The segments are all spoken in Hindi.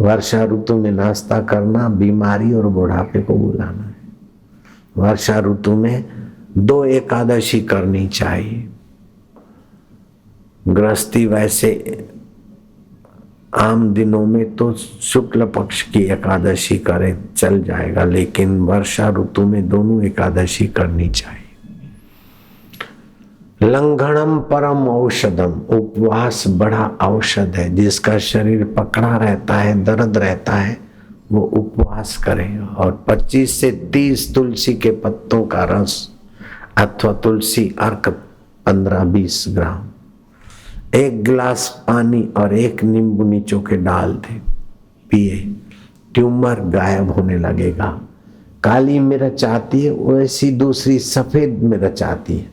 वर्षा ऋतु में नाश्ता करना बीमारी और बुढ़ापे को बुलाना है। वर्षा ऋतु में 2 एकादशी करनी चाहिए। गृहस्थी वैसे आम दिनों में तो शुक्ल पक्ष की एकादशी करे चल जाएगा, लेकिन वर्षा ऋतु में दोनों एकादशी करनी चाहिए। लंघनम परम औषधम, उपवास बड़ा औषध है। जिसका शरीर पकड़ा रहता है, दर्द रहता है, वो उपवास करे और 25 से 30 तुलसी के पत्तों का रस अथवा तुलसी अर्क 15-20 ग्राम, 1 गिलास पानी और 1 नींबू निचो के डाल दे, पिए, ट्यूमर गायब होने लगेगा। काली मिर्च आती है वैसी दूसरी सफेद मिर्च आती है।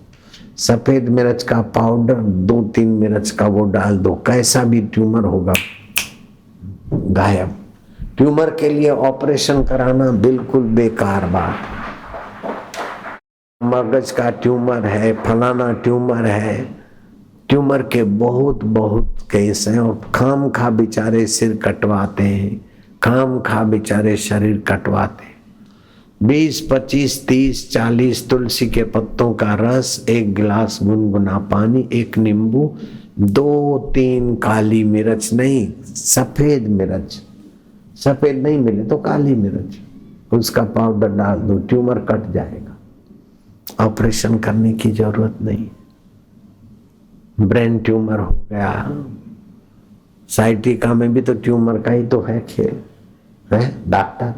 सफेद मिर्च का पाउडर 2-3 मिर्च का वो डाल दो, कैसा भी ट्यूमर होगा गायब। ट्यूमर के लिए ऑपरेशन कराना बिल्कुल बेकार बात। मगज का ट्यूमर है, फलाना ट्यूमर है, ट्यूमर के बहुत केस हैं और खाम खा बेचारे सिर कटवाते हैं, खाम खा बेचारे शरीर कटवाते हैं। 20, 25, 30, 40 तुलसी के पत्तों का रस, 1 गिलास गुनगुना पानी, 1 नींबू, 2-3 काली मिर्च, नहीं सफेद मिर्च, सफेद नहीं मिले तो काली मिर्च, उसका पाउडर डाल दो, ट्यूमर कट जाएगा। ऑपरेशन करने की जरूरत नहीं। ब्रेन ट्यूमर हो गया, साइटिका में भी तो ट्यूमर का ही तो है खेल है। डॉक्टर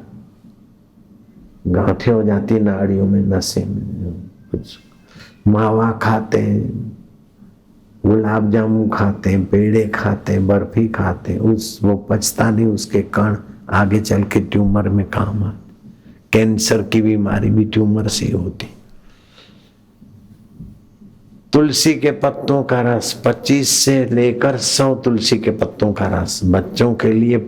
गांठें हो जाती नाड़ियों में, नसें में, कुछ मावा खाते हैं, गुलाब जामुन खाते हैं, पेड़े खाते हैं, बर्फी खाते हैं, वो पचता नहीं, उसके कण आगे चल के ट्यूमर में काम आते। कैंसर की बीमारी भी ट्यूमर से होती। तुलसी के पत्तों का रस, 25 से लेकर 100 तुलसी के पत्तों का रस, बच्चों के लिए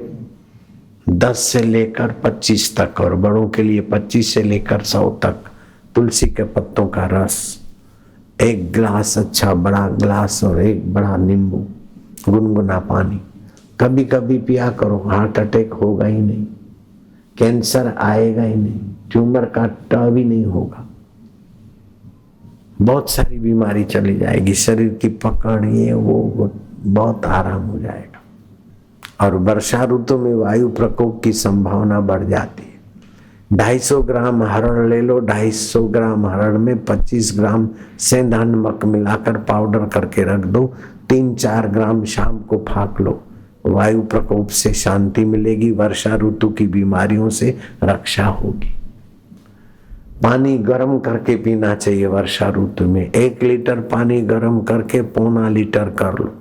10 से लेकर 25 तक और बड़ों के लिए 25 से लेकर 100 तक तुलसी के पत्तों का रस, 1 गिलास अच्छा बड़ा गिलास और 1 बड़ा नींबू, गुनगुना पानी कभी कभी पिया करो। हार्ट अटैक होगा ही नहीं, कैंसर आएगा ही नहीं, ट्यूमर का ट भी नहीं होगा, बहुत सारी बीमारी चली जाएगी, शरीर की पकड़ ये वो बहुत आराम हो जाएगा। और वर्षा ऋतु में वायु प्रकोप की संभावना बढ़ जाती है। 250 ग्राम हरड़ ले लो, 250 ग्राम हरड़ में 25 ग्राम सेंधा नमक मिलाकर पाउडर करके रख दो, 3-4 ग्राम शाम को फाक लो, वायु प्रकोप से शांति मिलेगी, वर्षा ऋतु की बीमारियों से रक्षा होगी। पानी गर्म करके पीना चाहिए वर्षा ऋतु में। 1 लीटर पानी गर्म करके 1.25 लीटर कर लो।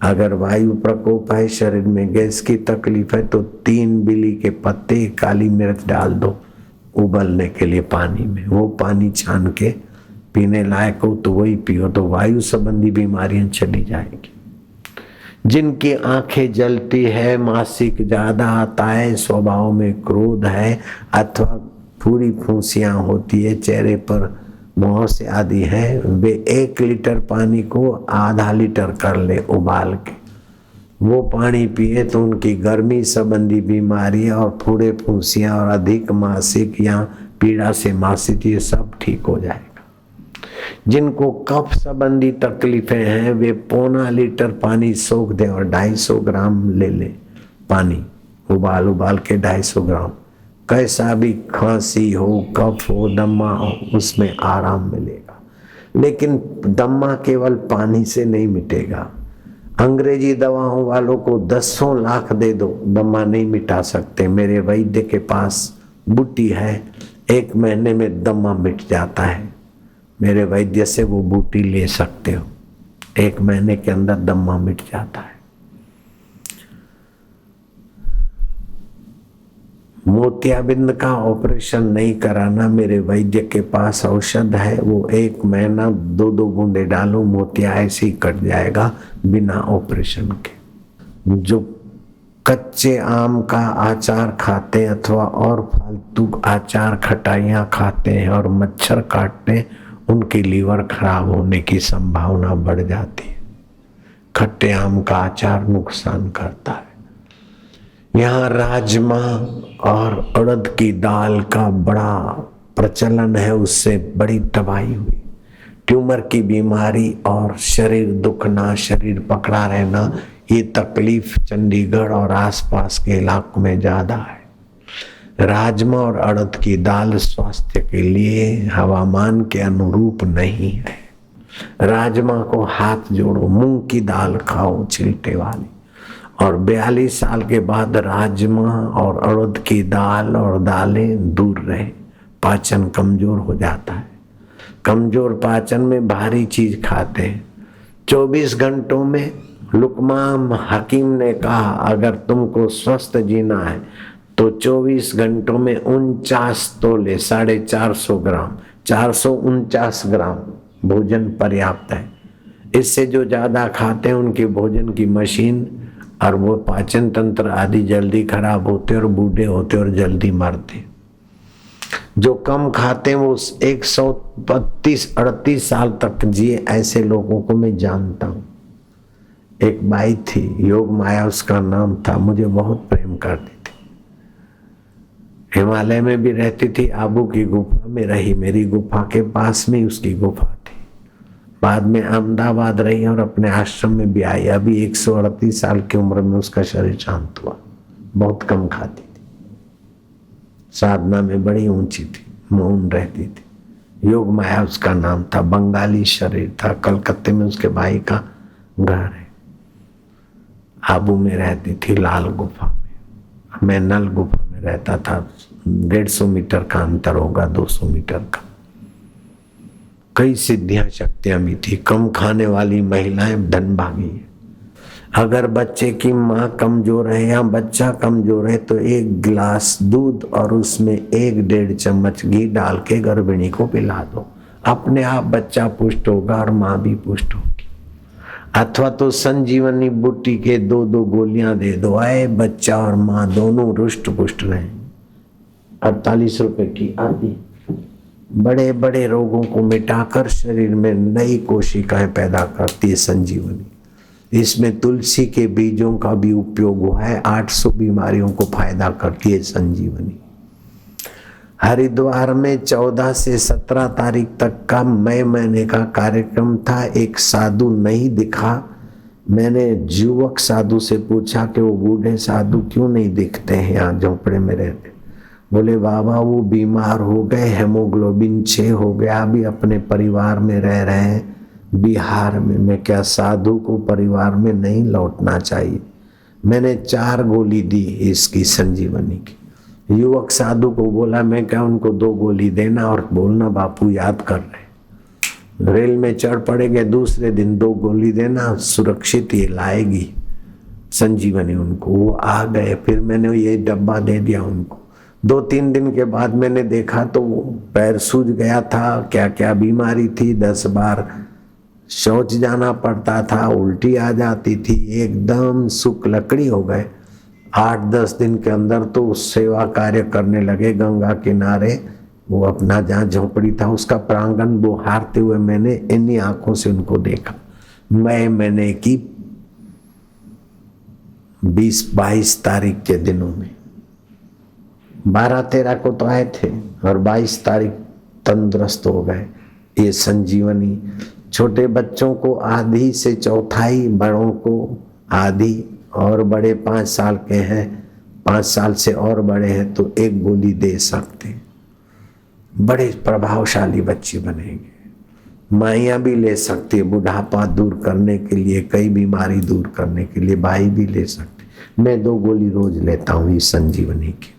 अगर वायु प्रकोप है, शरीर में गैस की तकलीफ है तो 3 बिली के पत्ते, काली मिर्च डाल दो उबलने के लिए पानी में, वो पानी छान के पीने लायक हो तो वही पियो, तो वायु संबंधी बीमारियां चली जाएगी। जिनकी आंखें जलती है, मासिक ज्यादा आता है, स्वभाव में क्रोध है अथवा पूरी फूंसियां होती है, चेहरे पर मुहासे आदि है, वे 1 लीटर पानी को आधा लीटर कर ले उबाल के, वो पानी पिए तो उनकी गर्मी संबंधी बीमारी और फूड़े फूंसियां और अधिक मासिक या पीड़ा से मासिक ये सब ठीक हो जाएगा। जिनको कफ संबंधी तकलीफें हैं वे 1.25 लीटर पानी सोख दे और 250 ग्राम ले ले पानी, उबाल के 250 ग्राम, कैसा भी खांसी हो, कफ हो, दमा हो, उसमें आराम मिलेगा। लेकिन दमा केवल पानी से नहीं मिटेगा। अंग्रेजी दवाओं वालों को 10 लाख दे दो, दमा नहीं मिटा सकते। मेरे वैद्य के पास बूटी है, 1 महीने में दमा मिट जाता है। मेरे वैद्य से वो बूटी ले सकते हो, 1 महीने के अंदर दमा मिट जाता है। मोतियाबिंद का ऑपरेशन नहीं कराना, मेरे वैद्य के पास औषध है, वो 1 महीना 2-2 बूंदे डालो, मोतिया ऐसे ही कट जाएगा बिना ऑपरेशन के। जो कच्चे आम का अचार खाते अथवा और फालतू अचार खटाइयाँ खाते हैं और मच्छर काटते हैं, उनकी लीवर खराब होने की संभावना बढ़ जाती है। खट्टे आम का अचार नुकसान करता है। यहाँ राजमा और उड़द की दाल का बड़ा प्रचलन है, उससे बड़ी तबाही हुई। ट्यूमर की बीमारी और शरीर दुखना, शरीर पकड़ा रहना, ये तकलीफ चंडीगढ़ और आसपास के इलाकों में ज्यादा है। राजमा और उड़द की दाल स्वास्थ्य के लिए हवामान के अनुरूप नहीं है। राजमा को हाथ जोड़ो, मूंग की दाल खाओ छिलटे वाली, और 42 साल के बाद राजमा और उड़द की दाल और दालें दूर रहे। पाचन कमजोर हो जाता है। कमजोर पाचन में भारी चीज खाते हैं। 24 घंटों में लुकमान हकीम ने कहा, अगर तुमको स्वस्थ जीना है तो 24 घंटों में 49 तोले 450 ग्राम 449 ग्राम भोजन पर्याप्त है। इससे जो ज्यादा खाते हैं उनके भोजन की मशीन और वो पाचन तंत्र आदि जल्दी खराब होते और बूढ़े होते और जल्दी मरते। जो कम खाते हैं वो 132-38 साल तक जिए, ऐसे लोगों को मैं जानता हूँ। एक बाई थी, योग माया उसका नाम था, मुझे बहुत प्रेम करती थी। हिमालय में भी रहती थी, आबू की गुफा में रही, मेरी गुफा के पास में उसकी गुफा थी। बाद में अहमदाबाद रही और अपने आश्रम में भी आई। अभी 138 साल की उम्र में उसका शरीर शांत हुआ। बहुत कम खाती थी, साधना में बड़ी ऊंची थी, मौन रहती थी। योग माया उसका नाम था, बंगाली शरीर था। कलकत्ते में उसके भाई का घर है। आबू में रहती थी, लाल गुफा में। मैं नल गुफा में रहता था। 150 मीटर का अंतर होगा, 200 मीटर का। कई सिद्धियां शक्तियां भी थी। कम खाने वाली महिलाएं धनभागी है। अगर बच्चे की माँ कमजोर है या बच्चा कमजोर है तो 1 गिलास दूध और उसमें 1-1.5 चम्मच घी डाल के गर्भिणी को पिला दो। अपने आप बच्चा पुष्ट होगा और माँ भी पुष्ट होगी। अथवा तो संजीवनी बूटी के 2-2 गोलियां दे दो, आए बच्चा और माँ दोनों रुष्ट पुष्ट रहे। 48 रुपए की आदि बड़े बड़े रोगों को मिटाकर शरीर में नई कोशिकाएं पैदा करती है संजीवनी। इसमें तुलसी के बीजों का भी उपयोग हुआ है। 800 बीमारियों को फायदा करती है संजीवनी। हरिद्वार में 14 से 17 तारीख तक का मई महीने का कार्यक्रम था। एक साधु नहीं दिखा। मैंने युवक साधु से पूछा कि वो बूढ़े साधु क्यों नहीं दिखते हैं, यहाँ झोपड़े में रहते। बोले बाबा वो बीमार हो गए, हेमोग्लोबिन 6 हो गया, अभी अपने परिवार में रह रहे हैं बिहार में। मैं क्या साधु को परिवार में नहीं लौटना चाहिए? मैंने 4 गोली दी इसकी संजीवनी की। युवक साधु को बोला मैं क्या उनको 2 गोली देना और बोलना बापू याद कर रहे। रेल में चढ़ पड़ेंगे, दूसरे दिन 2 गोली देना, सुरक्षित ये लाएगी संजीवनी उनको। वो आ गए, फिर मैंने ये डब्बा दे दिया उनको। 2-3 दिन के बाद मैंने देखा तो पैर सूज गया था, क्या क्या बीमारी थी, 10 बार शौच जाना पड़ता था, उल्टी आ जाती थी, एकदम सुख लकड़ी हो गए। 8-10 दिन के अंदर तो सेवा कार्य करने लगे गंगा किनारे। वो अपना जहाँ झोपड़ी था उसका प्रांगण बुहारते हुए मैंने इन्हीं आंखों से उनको देखा। महीने की 20-22 तारीख के दिनों में 12-13 को तो आए थे और 22 तारीख तंदुरुस्त हो गए। ये संजीवनी छोटे बच्चों को आधी से चौथाई, बड़ों को आधी, और बड़े 5 साल के हैं, 5 साल से और बड़े हैं तो 1 गोली दे सकते। बड़े प्रभावशाली बच्चे बनेंगे। माइयाँ भी ले सकती है बुढ़ापा दूर करने के लिए, कई बीमारी दूर करने के लिए भाई भी ले सकते। मैं 2 गोली रोज लेता हूँ इस संजीवनी की।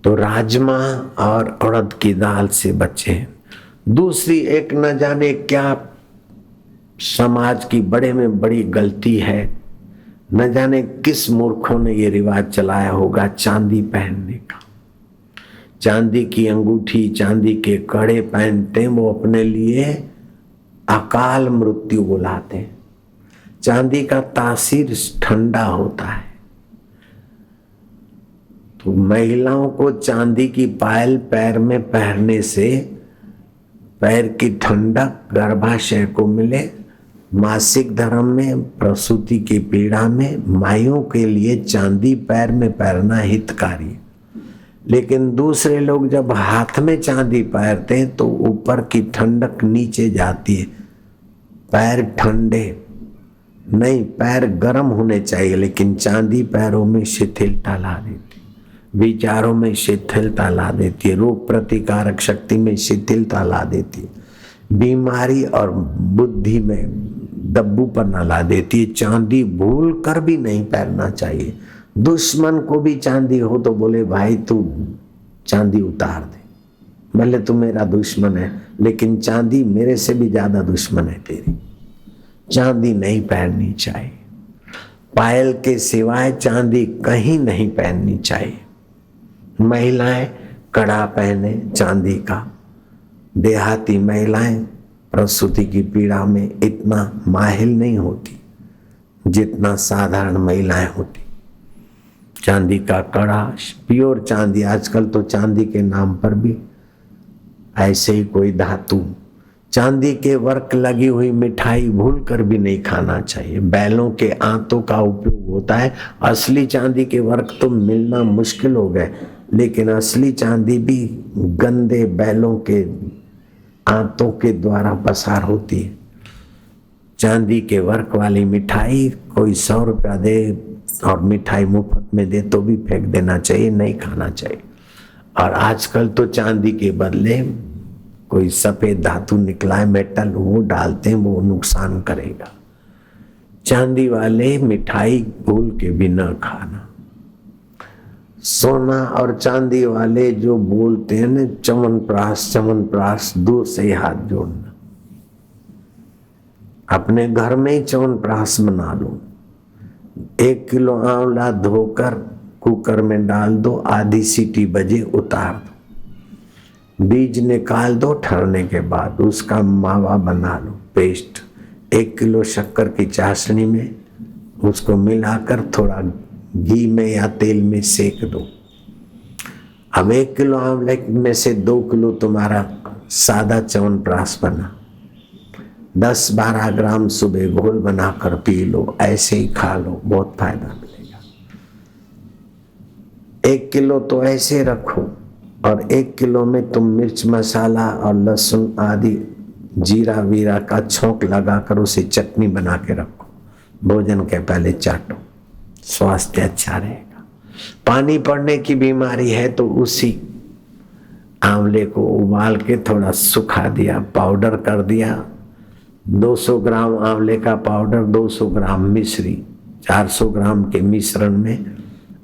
तो राजमा और उड़द की दाल से बचे। दूसरी एक न जाने क्या समाज की बड़े में बड़ी गलती है, न जाने किस मूर्खों ने ये रिवाज चलाया होगा चांदी पहनने का। चांदी की अंगूठी, चांदी के कड़े पहनते, वो अपने लिए अकाल मृत्यु बुलाते हैं। चांदी का तासीर ठंडा होता है, तो महिलाओं को चांदी की पायल पैर में पहनने से पैर की ठंडक गर्भाशय को मिले मासिक धर्म में, प्रसूति की पीड़ा में माइयों के लिए चांदी पैर में पहनना हितकारी है। लेकिन दूसरे लोग जब हाथ में चांदी पहनते हैं तो ऊपर की ठंडक नीचे जाती है, पैर ठंडे नहीं, पैर गर्म होने चाहिए, लेकिन चांदी पैरों में शिथिलता ला देती, विचारों में शिथिलता ला देती है, रोग प्रतिकारक शक्ति में शिथिलता ला देती है, बीमारी और बुद्धि में दब्बूपना ला देती है। चांदी भूल कर भी नहीं पहनना चाहिए। दुश्मन को भी चांदी हो तो बोले भाई तू चांदी उतार दे, भले तू मेरा दुश्मन है, लेकिन चांदी मेरे से भी ज्यादा दुश्मन है तेरी। चांदी नहीं पहननी चाहिए, पायल के सिवाय चांदी कहीं नहीं पहननी चाहिए। महिलाएं कड़ा पहने चांदी का, देहाती महिलाएं प्रसूति की पीड़ा में इतना माहिर नहीं होती जितना साधारण महिलाएं होती। चांदी का कड़ा, प्योर चांदी, आजकल तो चांदी के नाम पर भी ऐसे ही कोई धातु, चांदी के वर्क लगी हुई मिठाई भूल कर भी नहीं खाना चाहिए। बैलों के आंतों का उपयोग होता है, असली चांदी के वर्क तो मिलना मुश्किल हो गए, लेकिन असली चांदी भी गंदे बैलों के आंतों के द्वारा पसार होती है। चांदी के वर्क वाली मिठाई कोई 100 रुपया दे और मिठाई मुफ्त में दे तो भी फेंक देना चाहिए, नहीं खाना चाहिए। और आजकल तो चांदी के बदले कोई सफेद धातु निकला है, मेटल, वो डालते हैं, वो नुकसान करेगा। चांदी वाले मिठाई भूल के भी न खाना। सोना और चांदी वाले जो बोलते हैं ना च्यवनप्राश, दूर से ही हाथ जोड़ना। अपने घर में ही च्यवनप्राश बना लो। 1 किलो आंवला धोकर कुकर में डाल दो, आधी सीटी बजे उतार दो, बीज निकाल दो, ठहरने के बाद उसका मावा बना लो, पेस्ट। 1 किलो शक्कर की चाशनी में उसको मिलाकर थोड़ा घी में या तेल में सेक दो। अब 1 किलो आंवले में से 2 किलो तुम्हारा सादा च्यवनप्राश बना। 10-12 ग्राम सुबह घोल बनाकर पी लो, ऐसे ही खा लो, बहुत फायदा मिलेगा। 1 किलो तो ऐसे रखो और 1 किलो में तुम मिर्च मसाला और लहसुन आदि जीरा वीरा का छोंक लगाकर उसे चटनी बना के रखो, भोजन के पहले चाटो, स्वास्थ्य अच्छा रहेगा। पानी पड़ने की बीमारी है तो उसी आंवले को उबाल के थोड़ा सुखा दिया, पाउडर कर दिया। 200 ग्राम आंवले का पाउडर, 200 ग्राम मिश्री, 400 ग्राम के मिश्रण में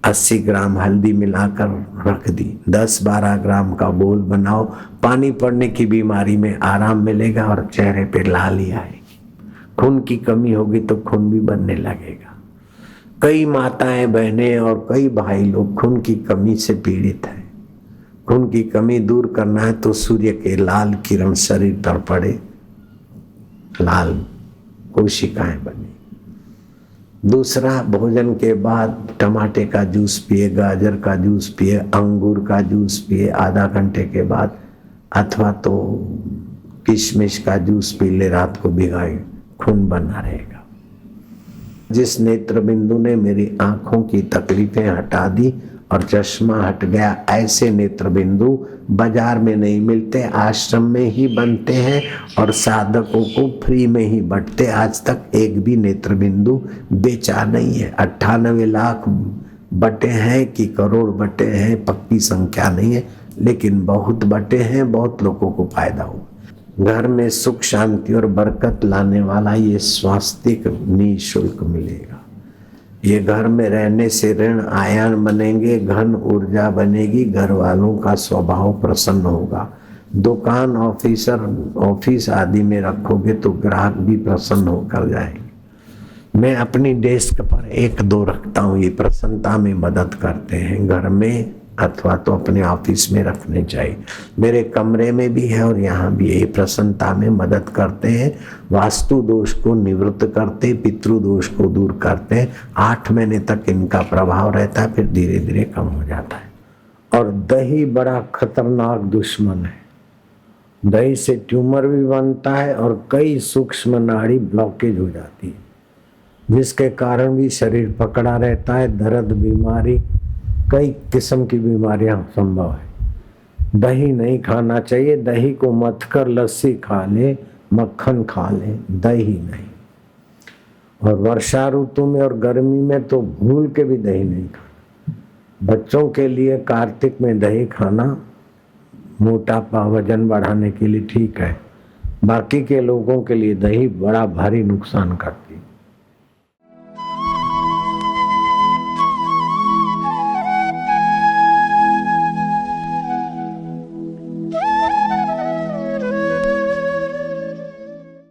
80 ग्राम हल्दी मिलाकर रख दी। 10-12 ग्राम का बोल बनाओ। पानी पड़ने की बीमारी में आराम मिलेगा और चेहरे पे लाली आएगी। खून की कमी होगी तो खून भी बनने लगेगा। कई माताएं बहनें और कई भाई लोग खून की कमी से पीड़ित हैं। खून की कमी दूर करना है तो सूर्य के लाल किरण शरीर पर पड़े, लाल कोशिकाएं बने। दूसरा, भोजन के बाद टमाटे का जूस पिए, गाजर का जूस पिए, अंगूर का जूस पिए आधा घंटे के बाद, अथवा तो किशमिश का जूस पी ले रात को भिगाए, खून बना रहेगा। जिस नेत्र बिंदु ने मेरी आंखों की तकलीफें हटा दी और चश्मा हट गया, ऐसे नेत्र बिंदु बाजार में नहीं मिलते, आश्रम में ही बनते हैं और साधकों को फ्री में ही बंटते। आज तक एक भी नेत्र बिंदु बेचा नहीं है। 98 लाख बटे हैं कि करोड़ बटे हैं, पक्की संख्या नहीं है, लेकिन बहुत बटे हैं, बहुत लोगों को फायदा हुआ। घर में सुख शांति और बरकत लाने वाला ये स्वास्तिक निःशुल्क मिलेगा। ये घर में रहने से ऋण आयन बनेंगे, घन ऊर्जा बनेगी, घर वालों का स्वभाव प्रसन्न होगा। दुकान, ऑफिस आदि में रखोगे तो ग्राहक भी प्रसन्न होकर जाएंगे। मैं अपनी डेस्क पर 1-2 रखता हूँ, ये प्रसन्नता में मदद करते हैं। घर में अथवा तो अपने ऑफिस में रखने चाहिए। मेरे कमरे में भी है और यहाँ भी ये प्रसन्नता में मदद करते हैं। वास्तु दोष को निवृत्त करते, पितृ दोष को दूर करते हैं। 8 महीने तक इनका प्रभाव रहता है, फिर धीरे धीरे कम हो जाता है। और दही बड़ा खतरनाक दुश्मन है। दही से ट्यूमर भी बनता है और कई सूक्ष्म नाड़ी ब्लॉकेज हो जाती है, जिसके कारण भी शरीर पकड़ा रहता है, दर्द, बीमारी, कई किस्म की बीमारियां संभव है। दही नहीं खाना चाहिए, दही को मथ कर लस्सी खा ले, मक्खन खा ले, दही नहीं। और वर्षा ऋतु में और गर्मी में तो भूल के भी दही नहीं खाना। बच्चों के लिए कार्तिक में दही खाना मोटापा, वजन बढ़ाने के लिए ठीक है, बाकी के लोगों के लिए दही बड़ा भारी नुकसान करती है।